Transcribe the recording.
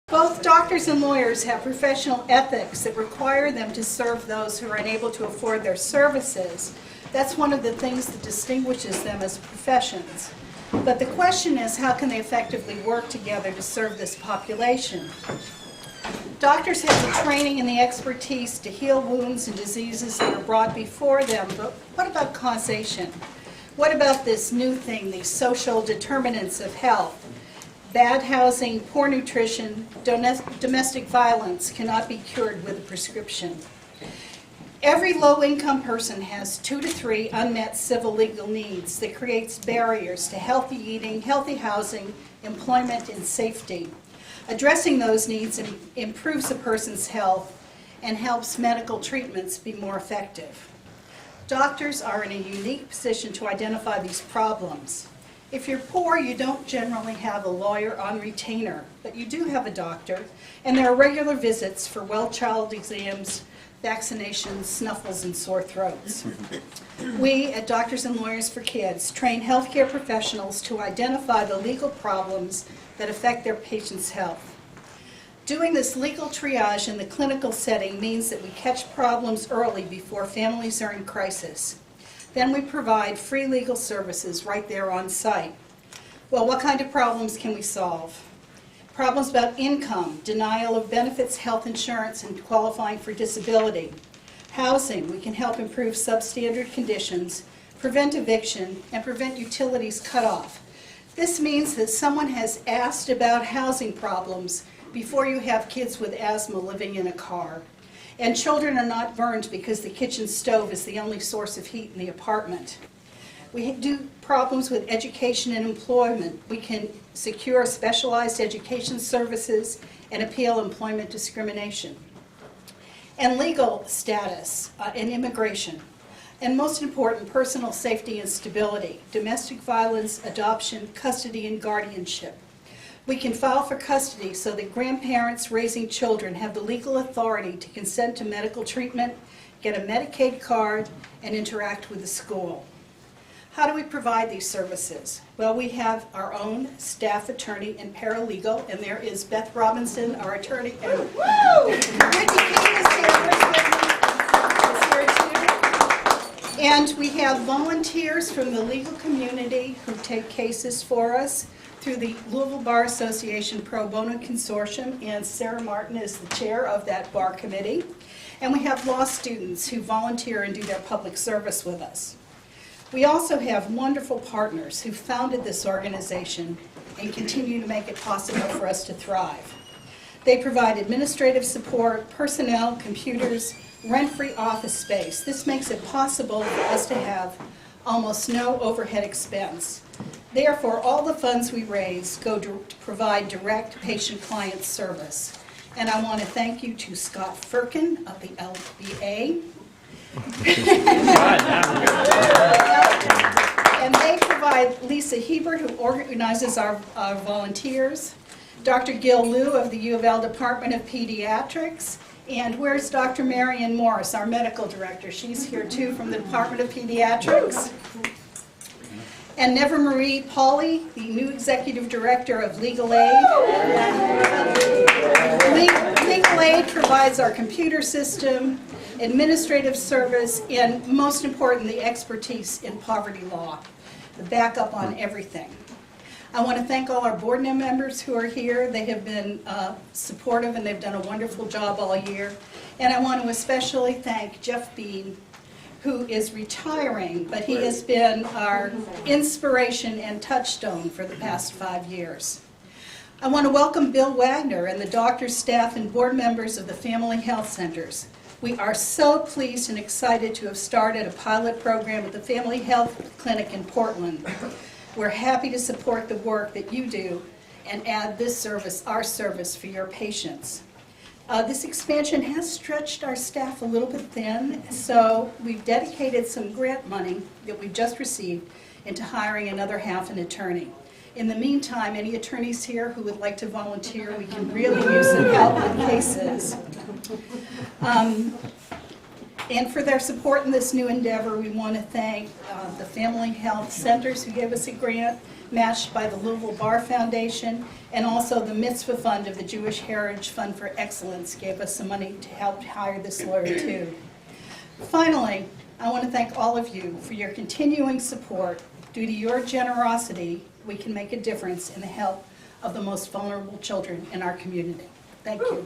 Both doctors and lawyers have professional ethics that require them to serve those who are unable to afford their services. That's one of the things that distinguishes them as professions. But the question is, how can they effectively work together to serve this population? Doctors have the training and the expertise to heal wounds and diseases that are brought before them, but what about causation? What about this new thing, these social determinants of health? Bad housing, poor nutrition, domestic violence cannot be cured with a prescription. Every low-income person has 2 to 3 unmet civil legal needs that creates barriers to healthy eating, healthy housing, employment, and safety. Addressing those needs improves a person's health and helps medical treatments be more effective. Doctors are in a unique position to identify these problems. If you're poor, you don't generally have a lawyer on retainer, but you do have a doctor, and there are regular visits for well child exams, vaccinations, snuffles, and sore throats. We at Doctors and Lawyers for Kids train healthcare professionals to identify the legal problems that affect their patients' health. Doing this legal triage in the clinical setting means that we catch problems early before families are in crisis. Then we provide free legal services right there on site. Well, what kind of problems can we solve? Problems about income, denial of benefits, health insurance, and qualifying for disability. Housing, we can help improve substandard conditions, prevent eviction, and prevent utilities cutoff. This means that someone has asked about housing problems before you have kids with asthma living in a car. And children are not burned because the kitchen stove is the only source of heat in the apartment. We do problems with education and employment. We can secure specialized education services and appeal employment discrimination. And legal status and immigration. And most important, personal safety and stability, domestic violence, adoption, custody, and guardianship. We can file for custody so that grandparents raising children have the legal authority to consent to medical treatment, get a Medicaid card, and interact with the school. How do we provide these services? Well, we have our own staff attorney and paralegal, and there is Beth Robinson, our attorney, and Whitney King is here. Too. And we have volunteers from the legal community who take cases for us through the Louisville Bar Association Pro Bono Consortium, and Sarah Martin is the chair of that bar committee. And we have law students who volunteer and do their public service with us. We also have wonderful partners who founded this organization and continue to make it possible for us to thrive. They provide administrative support, personnel, computers, rent-free office space. This makes it possible for us to have almost no overhead expense. Therefore, all the funds we raise go to provide direct patient-client service. And I want to thank you to Scott Firkin of the LBA. And they provide Lisa Hebert, who organizes our volunteers, Dr. Gil Liu of the U of L Department of Pediatrics, and where's Dr. Marion Morris, our medical director? She's here too from the Department of Pediatrics. And Never Marie Pauley, the new executive director of Legal Aid. Legal Aid provides our computer system, administrative service, and most important, the expertise in poverty law, the backup on everything. I want to thank all our board members who are here. They have been supportive and they've done a wonderful job all year. And I want to especially thank Jeff Bean, who is retiring, but he has been our inspiration and touchstone for the past 5 years. I want to welcome Bill Wagner and the doctors, staff, and board members of the Family Health Centers. We are so pleased and excited to have started a pilot program at the Family Health Clinic in Portland. We're happy to support the work that you do and add this service, our service, for your patients. This expansion has stretched our staff a little bit thin, so we've dedicated some grant money that we've just received into hiring another half an attorney. In the meantime, any attorneys here who would like to volunteer, we can really use some help with cases. And for their support in this new endeavor, we want to thank the Family Health Centers who gave us a grant matched by the Louisville Bar Foundation, and also the Mitzvah Fund of the Jewish Heritage Fund for Excellence gave us some money to help hire this lawyer too. Finally, I want to thank all of you for your continuing support. Due to your generosity, we can make a difference in the health of the most vulnerable children in our community. Thank you.